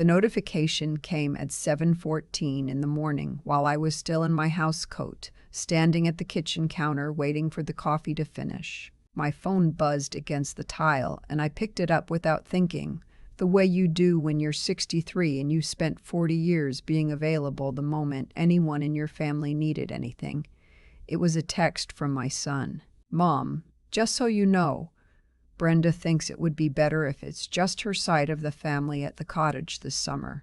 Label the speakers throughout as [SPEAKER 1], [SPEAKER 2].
[SPEAKER 1] The notification came at 7:14 in the morning while I was still in my house coat, standing at the kitchen counter waiting for the coffee to finish. My phone buzzed against the tile, and I picked it up without thinking, the way you do when you're 63 and you spent 40 years being available the moment anyone in your family needed anything. It was a text from my son. "Mom, just so you know, Brenda thinks it would be better if it's just her side of the family at the cottage this summer.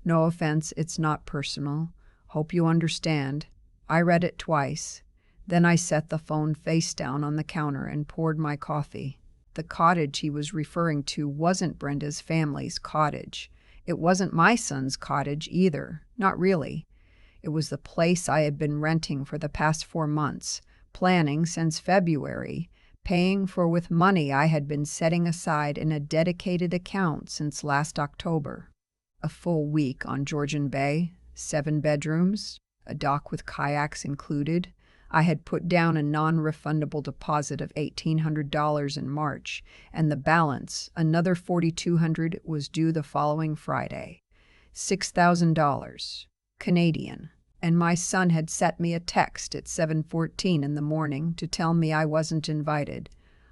[SPEAKER 1] No offense, it's not personal. Hope you understand." I read it twice. Then I set the phone face down on the counter and poured my coffee. The cottage he was referring to wasn't Brenda's family's cottage. It wasn't my son's cottage either, not really. It was the place I had been renting for the past 4 months, planning since February, paying for with money I had been setting aside in a dedicated account since last October. A full week on Georgian Bay, 7 bedrooms, a dock with kayaks included. I had put down a non-refundable deposit of $1,800 in March, and the balance, another $4,200, was due the following Friday. $6,000 Canadian. And my son had sent me a text at 7:14 in the morning to tell me I wasn't invited.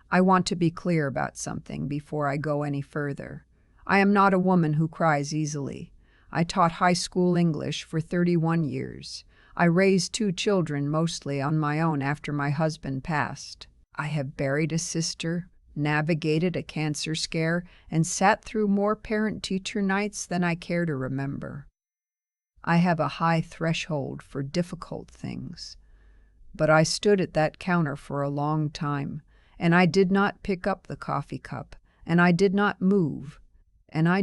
[SPEAKER 1] I want to be clear about something before I go any further. I am not a woman who cries easily. I taught high school English for 31 years. I raised 2 children mostly on my own after my husband passed. I have buried a sister, navigated a cancer scare, and sat through more parent-teacher nights than I care to remember. I have a high threshold for difficult things. But I stood at that counter for a long time, and I did not pick up the coffee cup, and I did not move, and I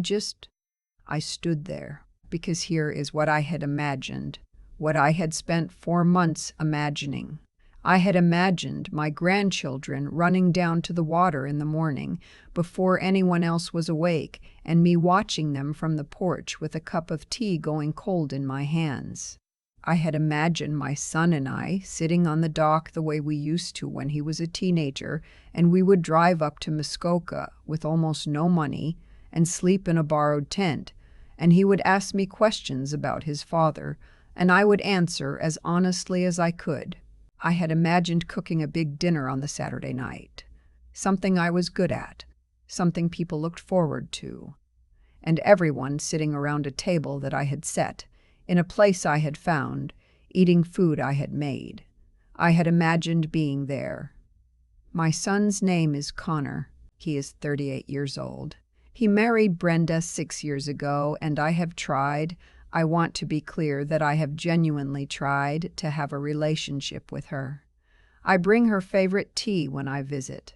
[SPEAKER 1] stood there, because here is what I had imagined, what I had spent 4 months imagining. I had imagined my grandchildren running down to the water in the morning before anyone else was awake, and me watching them from the porch with a cup of tea going cold in my hands. I had imagined my son and I sitting on the dock the way we used to when he was a teenager, and we would drive up to Muskoka with almost no money and sleep in a borrowed tent, and he would ask me questions about his father, and I would answer as honestly as I could. I had imagined cooking a big dinner on the Saturday night, something I was good at, something people looked forward to, and everyone sitting around a table that I had set, in a place I had found, eating food I had made. I had imagined being there. My son's name is Connor. He is 38 years old. He married Brenda 6 years ago, and I have tried, I want to be clear that I have genuinely tried to have a relationship with her. I bring her favorite tea when I visit.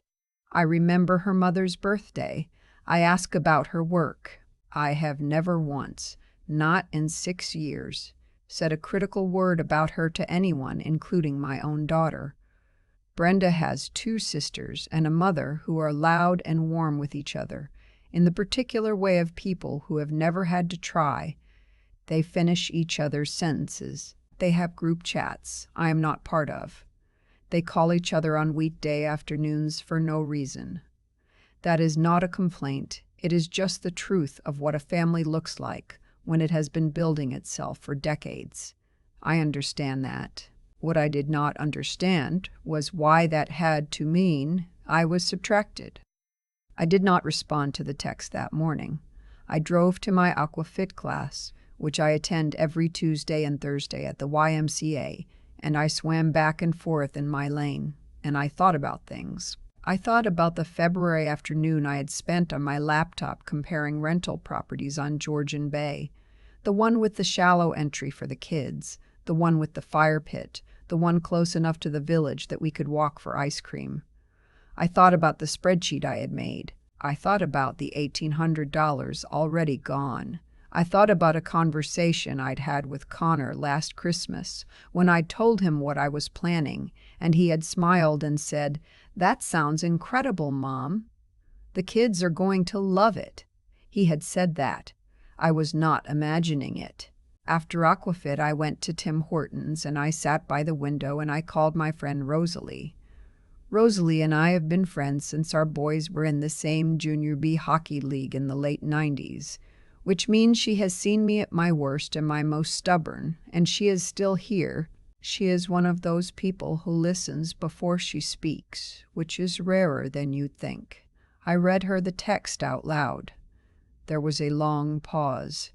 [SPEAKER 1] I remember her mother's birthday. I ask about her work. I have never once, not in 6 years, said a critical word about her to anyone, including my own daughter. Brenda has 2 sisters and a mother who are loud and warm with each other, in the particular way of people who have never had to try. They finish each other's sentences. They have group chats I am not part of. They call each other on weekday afternoons for no reason. That is not a complaint. It is just the truth of what a family looks like when it has been building itself for decades. I understand that. What I did not understand was why that had to mean I was subtracted. I did not respond to the text that morning. I drove to my aquafit class, which I attend every Tuesday and Thursday at the YMCA, and I swam back and forth in my lane, and I thought about things. I thought about the February afternoon I had spent on my laptop comparing rental properties on Georgian Bay, the one with the shallow entry for the kids, the one with the fire pit, the one close enough to the village that we could walk for ice cream. I thought about the spreadsheet I had made. I thought about the $1,800 already gone. I thought about a conversation I'd had with Connor last Christmas when I'd told him what I was planning, and he had smiled and said, "That sounds incredible, Mom. The kids are going to love it." He had said that. I was not imagining it. After Aquafit, I went to Tim Hortons and I sat by the window and I called my friend Rosalie. Rosalie and I have been friends since our boys were in the same Junior B hockey league in the late 90s. which means she has seen me at my worst and my most stubborn, and she is still here. She is one of those people who listens before she speaks, which is rarer than you'd think. I read her the text out loud. There was a long pause.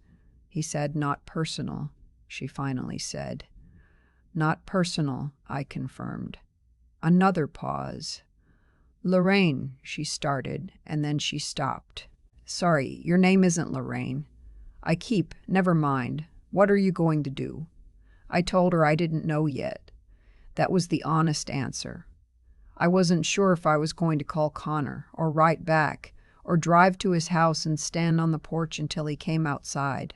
[SPEAKER 1] He said, "Not personal," she finally said. "Not personal," I confirmed. Another pause. "Lorraine," she started, and then she stopped. "Sorry, your name isn't Lorraine." Never mind. What are you going to do?" I told her I didn't know yet. That was the honest answer. I wasn't sure if I was going to call Connor, or write back, or drive to his house and stand on the porch until he came outside.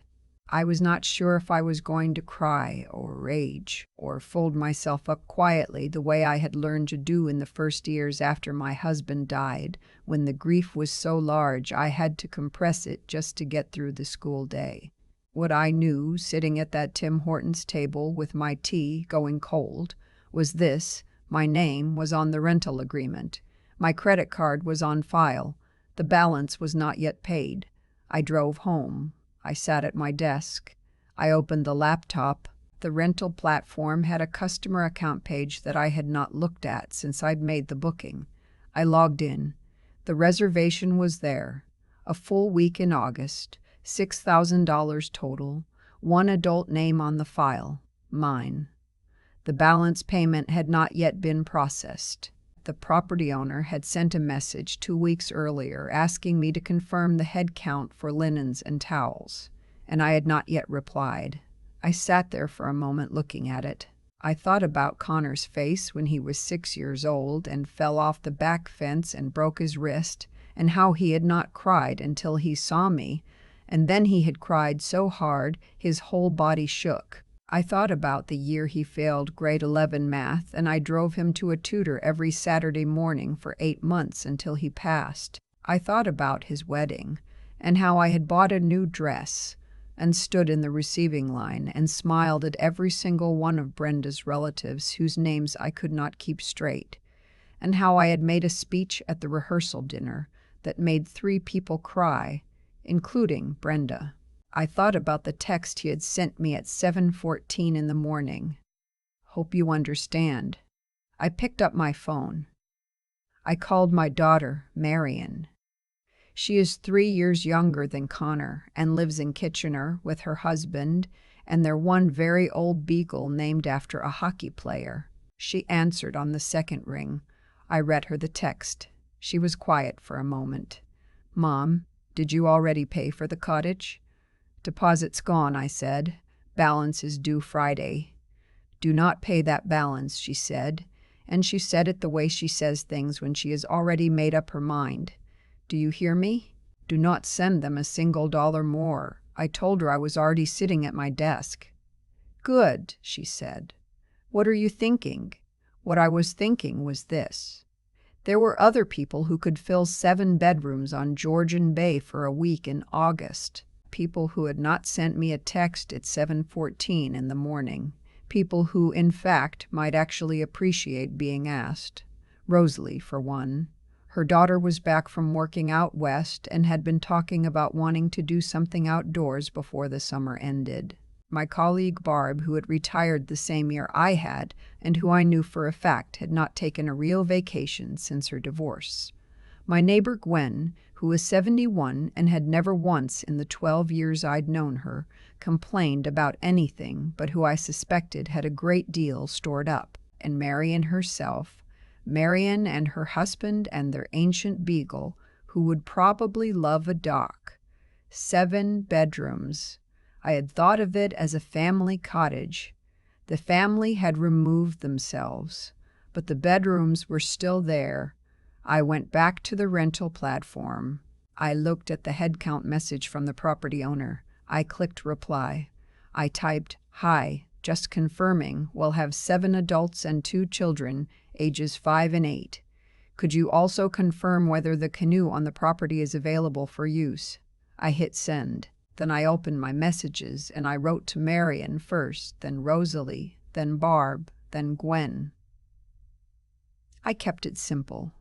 [SPEAKER 1] I was not sure if I was going to cry or rage or fold myself up quietly the way I had learned to do in the first years after my husband died, when the grief was so large I had to compress it just to get through the school day. What I knew, sitting at that Tim Hortons table with my tea going cold, was this: my name was on the rental agreement. My credit card was on file. The balance was not yet paid. I drove home. I sat at my desk. I opened the laptop. The rental platform had a customer account page that I had not looked at since I'd made the booking. I logged in. The reservation was there. A full week in August, $6,000 total, one adult name on the file, mine. The balance payment had not yet been processed. The property owner had sent a message 2 weeks earlier asking me to confirm the head count for linens and towels, and I had not yet replied. I sat there for a moment looking at it. I thought about Connor's face when he was 6 years old and fell off the back fence and broke his wrist, and how he had not cried until he saw me, and then he had cried so hard his whole body shook. I thought about the year he failed grade 11 math, and I drove him to a tutor every Saturday morning for 8 months until he passed. I thought about his wedding, and how I had bought a new dress, and stood in the receiving line and smiled at every single one of Brenda's relatives whose names I could not keep straight, and how I had made a speech at the rehearsal dinner that made 3 people cry, including Brenda. I thought about the text he had sent me at 7:14 in the morning. "Hope you understand." I picked up my phone. I called my daughter, Marion. She is 3 years younger than Connor and lives in Kitchener with her husband and their one very old beagle named after a hockey player. She answered on the second ring. I read her the text. She was quiet for a moment. "Mom, did you already pay for the cottage?" "Deposit's gone," I said. "Balance is due Friday." "Do not pay that balance," she said, and she said it the way she says things when she has already made up her mind. "Do you hear me? Do not send them a single dollar more." I told her I was already sitting at my desk. "Good," she said. "What are you thinking?" What I was thinking was this: there were other people who could fill 7 bedrooms on Georgian Bay for a week in August. People who had not sent me a text at 7:14 in the morning. People who, in fact, might actually appreciate being asked. Rosalie, for one. Her daughter was back from working out west and had been talking about wanting to do something outdoors before the summer ended. My colleague Barb, who had retired the same year I had, and who I knew for a fact had not taken a real vacation since her divorce. My neighbor Gwen, who was 71 and had never once in the 12 years I'd known her complained about anything, but who I suspected had a great deal stored up. And Marion herself, Marion and her husband and their ancient beagle, who would probably love a dock. 7 bedrooms. I had thought of it as a family cottage. The family had removed themselves, but the bedrooms were still there. I went back to the rental platform. I looked at the head count message from the property owner. I clicked reply. I typed, "Hi, just confirming we'll have 7 adults and 2 children, ages 5 and 8. Could you also confirm whether the canoe on the property is available for use?" I hit send. Then I opened my messages and I wrote to Marion first, then Rosalie, then Barb, then Gwen. I kept it simple.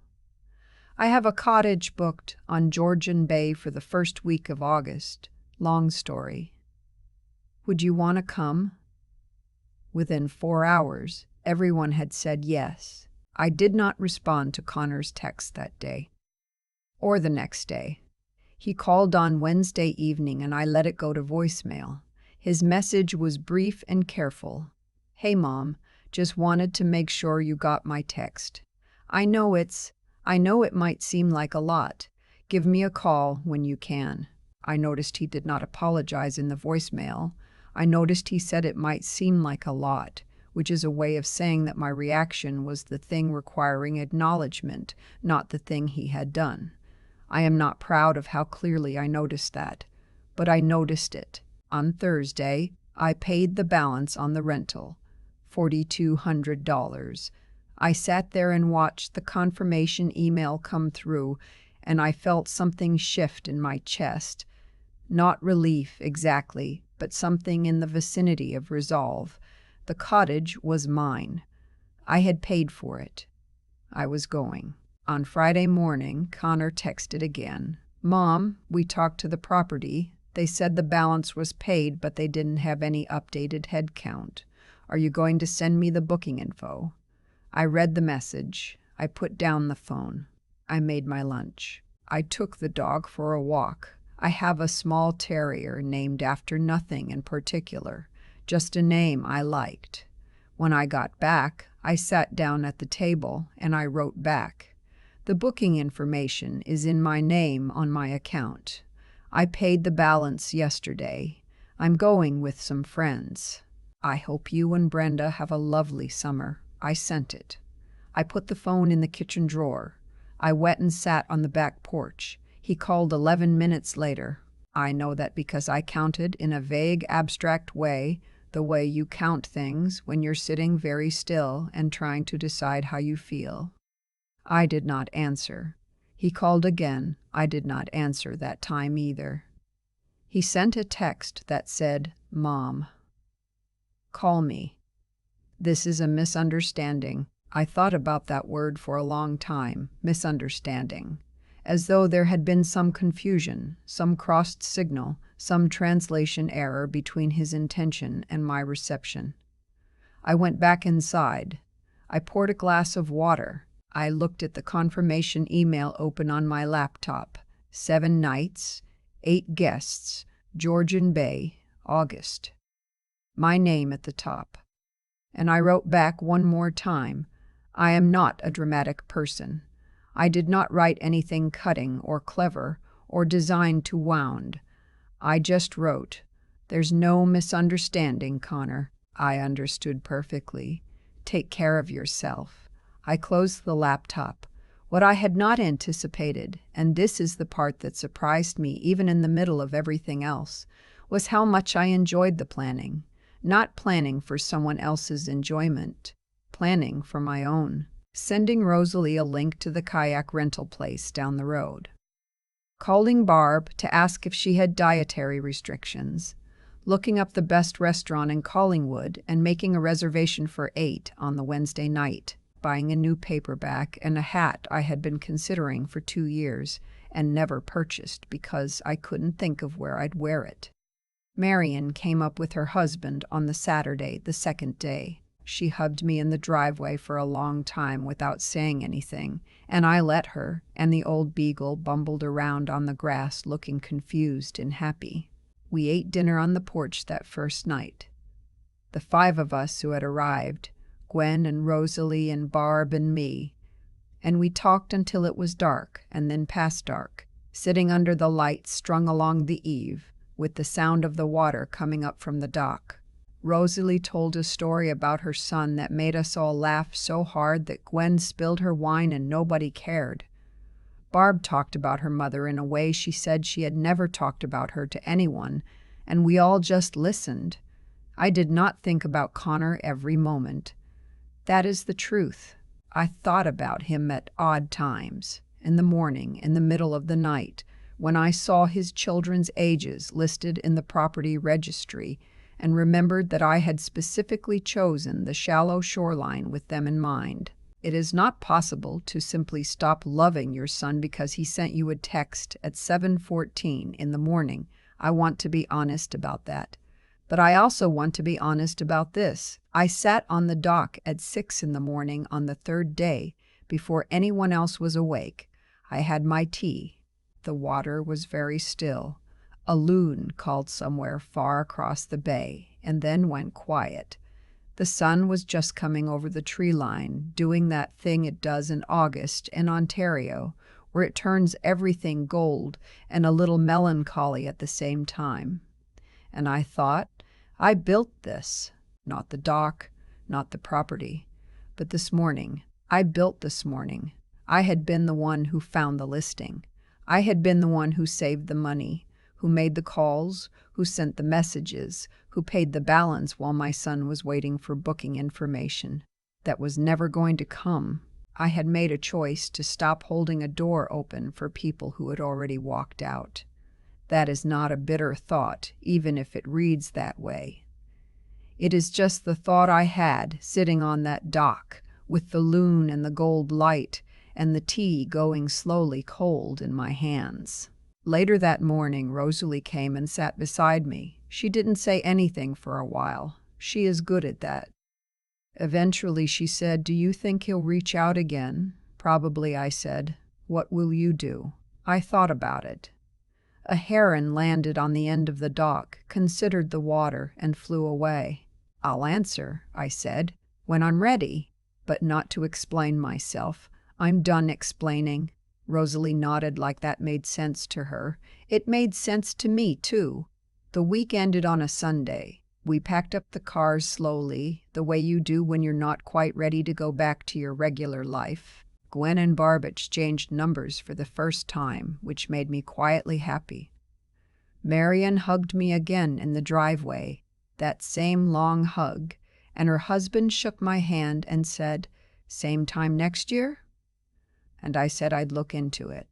[SPEAKER 1] "I have a cottage booked on Georgian Bay for the first week of August. Long story. Would you want to come? Within 4 hours, everyone had said yes. I did not respond to Connor's text that day. Or the next day. He called on Wednesday evening and I let it go to voicemail. His message was brief and careful. Hey Mom, just wanted to make sure you got my text. I know it might seem like a lot. Give me a call when you can. I noticed he did not apologize in the voicemail. I noticed he said it might seem like a lot, which is a way of saying that my reaction was the thing requiring acknowledgement, not the thing he had done. I am not proud of how clearly I noticed that, but I noticed it. On Thursday, I paid the balance on the rental, $4,200. I sat there and watched the confirmation email come through, and I felt something shift in my chest. Not relief exactly, but something in the vicinity of resolve. The cottage was mine. I had paid for it. I was going. On Friday morning, Connor texted again. Mom, we talked to the property. They said the balance was paid, but they didn't have any updated head count. Are you going to send me the booking info? I read the message. I put down the phone. I made my lunch. I took the dog for a walk. I have a small terrier named after nothing in particular, just a name I liked. When I got back, I sat down at the table and I wrote back. The booking information is in my name on my account. I paid the balance yesterday. I'm going with some friends. I hope you and Brenda have a lovely summer. I sent it. I put the phone in the kitchen drawer. I went and sat on the back porch. He called 11 minutes later. I know that because I counted in a vague, abstract way, the way you count things when you're sitting very still and trying to decide how you feel. I did not answer. He called again. I did not answer that time either. He sent a text that said, Mom. Call me. This is a misunderstanding. I thought about that word for a long time, misunderstanding, as though there had been some confusion, some crossed signal, some translation error between his intention and my reception. I went back inside. I poured a glass of water. I looked at the confirmation email open on my laptop. 7 nights, 8 guests, Georgian Bay, August. My name at the top. And I wrote back one more time. I am not a dramatic person. I did not write anything cutting or clever or designed to wound. I just wrote, There's no misunderstanding, Connor. I understood perfectly. Take care of yourself. I closed the laptop. What I had not anticipated, and this is the part that surprised me even in the middle of everything else, was how much I enjoyed the planning. Not planning for someone else's enjoyment, planning for my own. Sending Rosalie a link to the kayak rental place down the road. Calling Barb to ask if she had dietary restrictions. Looking up the best restaurant in Collingwood and making a reservation for 8 on the Wednesday night. Buying a new paperback and a hat I had been considering for 2 years and never purchased because I couldn't think of where I'd wear it. Marion came up with her husband on the Saturday, the second day. She hugged me in the driveway for a long time without saying anything, and I let her, and the old beagle bumbled around on the grass looking confused and happy. We ate dinner on the porch that first night. The 5 of us who had arrived, Gwen and Rosalie and Barb and me, and we talked until it was dark and then past dark, sitting under the lights strung along the eave, with the sound of the water coming up from the dock. Rosalie told a story about her son that made us all laugh so hard that Gwen spilled her wine and nobody cared. Barb talked about her mother in a way she said she had never talked about her to anyone, and we all just listened. I did not think about Connor every moment. That is the truth. I thought about him at odd times, in the morning, in the middle of the night, when I saw his children's ages listed in the property registry and remembered that I had specifically chosen the shallow shoreline with them in mind. It is not possible to simply stop loving your son because he sent you a text at 7:14 in the morning. I want to be honest about that. But I also want to be honest about this. I sat on the dock at 6 in the morning on the third day before anyone else was awake. I had my tea. The water was very still. A loon called somewhere far across the bay and then went quiet. The sun was just coming over the tree line, doing that thing it does in August in Ontario, where it turns everything gold and a little melancholy at the same time. And I thought, I built this, not the dock, not the property, but this morning. I built this morning. I had been the one who found the listing. I had been the one who saved the money, who made the calls, who sent the messages, who paid the balance while my son was waiting for booking information that was never going to come. I had made a choice to stop holding a door open for people who had already walked out. That is not a bitter thought, even if it reads that way. It is just the thought I had sitting on that dock with the loon and the gold light and the tea going slowly cold in my hands. Later that morning, Rosalie came and sat beside me. She didn't say anything for a while. She is good at that. Eventually she said, "Do you think he'll reach out again?" "Probably," I said. "What will you do?" I thought about it. A heron landed on the end of the dock, considered the water, and flew away. "I'll answer," I said, "when I'm ready, but not to explain myself. I'm done explaining." Rosalie nodded like that made sense to her. It made sense to me, too. The week ended on a Sunday. We packed up the cars slowly, the way you do when you're not quite ready to go back to your regular life. Gwen and Barb exchanged numbers for the first time, which made me quietly happy. Marian hugged me again in the driveway, that same long hug, and her husband shook my hand and said, "Same time next year?" And I said I'd look into it.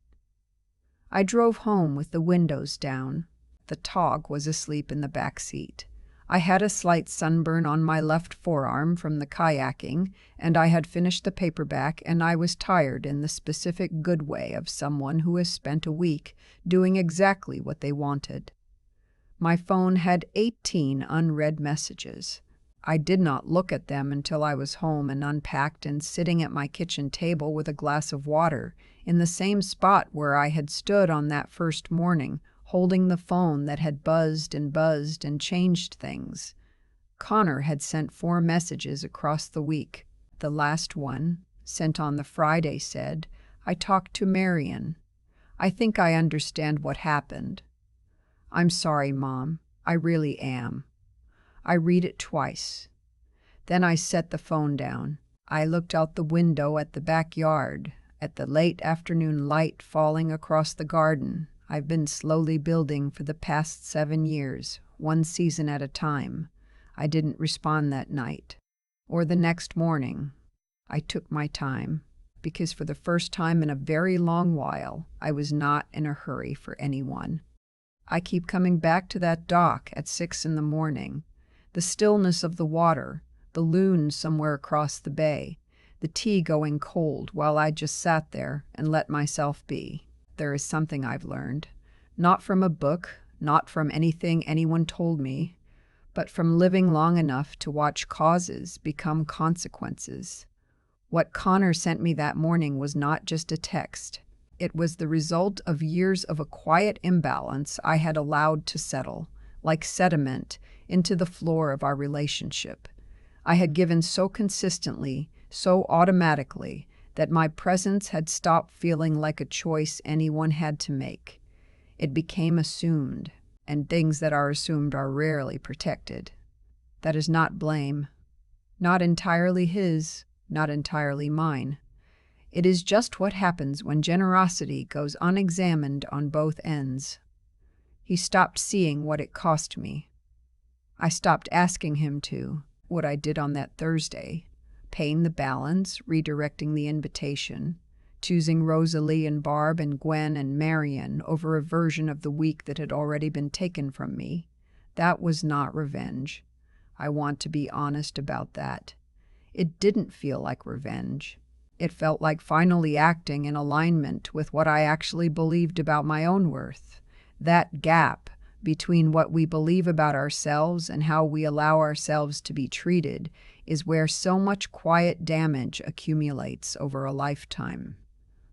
[SPEAKER 1] I drove home with the windows down. The dog was asleep in the back seat. I had a slight sunburn on my left forearm from the kayaking, and I had finished the paperback, and I was tired in the specific good way of someone who has spent a week doing exactly what they wanted. My phone had 18 unread messages. I did not look at them until I was home and unpacked and sitting at my kitchen table with a glass of water, in the same spot where I had stood on that first morning, holding the phone that had buzzed and changed things. Connor had sent 4 messages across the week. The last one, sent on the Friday, said, "I talked to Marian. I think I understand what happened. I'm sorry, Mom. I really am." I read it twice. Then I set the phone down. I looked out the window at the backyard, at the late afternoon light falling across the garden I've been slowly building for the past 7 years, one season at a time. I didn't respond that night, or the next morning. I took my time, because for the first time in a very long while, I was not in a hurry for anyone. I keep coming back to that dock at 6 in the morning. The stillness of the water, the loon somewhere across the bay, the tea going cold while I just sat there and let myself be. There is something I've learned, not from a book, not from anything anyone told me, but from living long enough to watch causes become consequences. What Connor sent me that morning was not just a text. It was the result of years of a quiet imbalance I had allowed to settle, like sediment, into the floor of our relationship. I had given so consistently, so automatically, that my presence had stopped feeling like a choice anyone had to make. It became assumed, and things that are assumed are rarely protected. That is not blame. Not entirely his, not entirely mine. It is just what happens when generosity goes unexamined on both ends. He stopped seeing what it cost me. I stopped asking him to, what I did on that Thursday, paying the balance, redirecting the invitation, choosing Rosalie and Barb and Gwen and Marian over a version of the week that had already been taken from me. That was not revenge. I want to be honest about that. It didn't feel like revenge. It felt like finally acting in alignment with what I actually believed about my own worth. That gap, between what we believe about ourselves and how we allow ourselves to be treated is where so much quiet damage accumulates over a lifetime.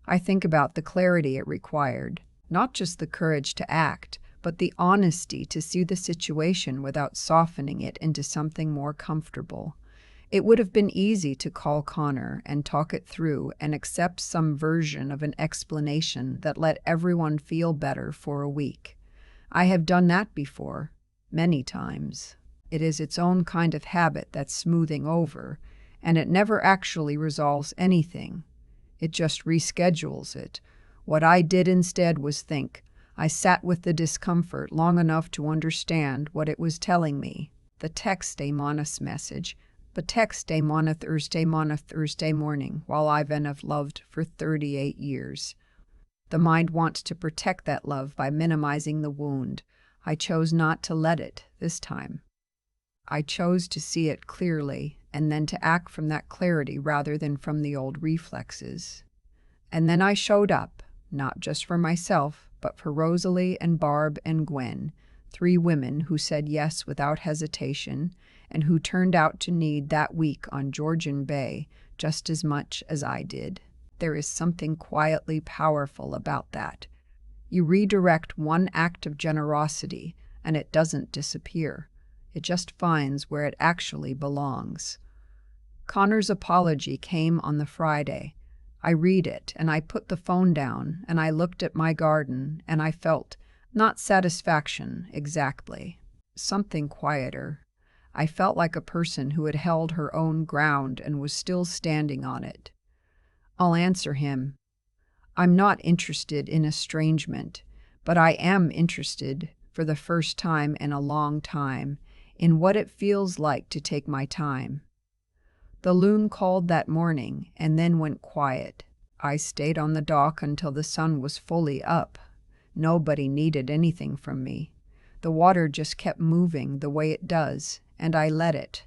[SPEAKER 1] I think about the clarity it required, not just the courage to act, but the honesty to see the situation without softening it into something more comfortable. It would have been easy to call Connor and talk it through and accept some version of an explanation that let everyone feel better for a week. I have done that before, many times. It is its own kind of habit that's smoothing over, and it never actually resolves anything. It just reschedules it. What I did instead was think. I sat with the discomfort long enough to understand what it was telling me. The text day Mona's message, but text day Mona Thursday morning, while I've have loved for 38 years. The mind wants to protect that love by minimizing the wound. I chose not to let it this time. I chose to see it clearly and then to act from that clarity rather than from the old reflexes. And then I showed up, not just for myself, but for Rosalie and Barb and Gwen, 3 women who said yes without hesitation and who turned out to need that week on Georgian Bay just as much as I did. There is something quietly powerful about that. You redirect one act of generosity, and it doesn't disappear. It just finds where it actually belongs. Connor's apology came on the Friday. I read it, and I put the phone down, and I looked at my garden, and I felt, not satisfaction exactly, something quieter. I felt like a person who had held her own ground and was still standing on it. I'll answer him. I'm not interested in estrangement, but I am interested, for the first time in a long time, in what it feels like to take my time. The loon called that morning and then went quiet. I stayed on the dock until the sun was fully up. Nobody needed anything from me. The water just kept moving the way it does, and I let it.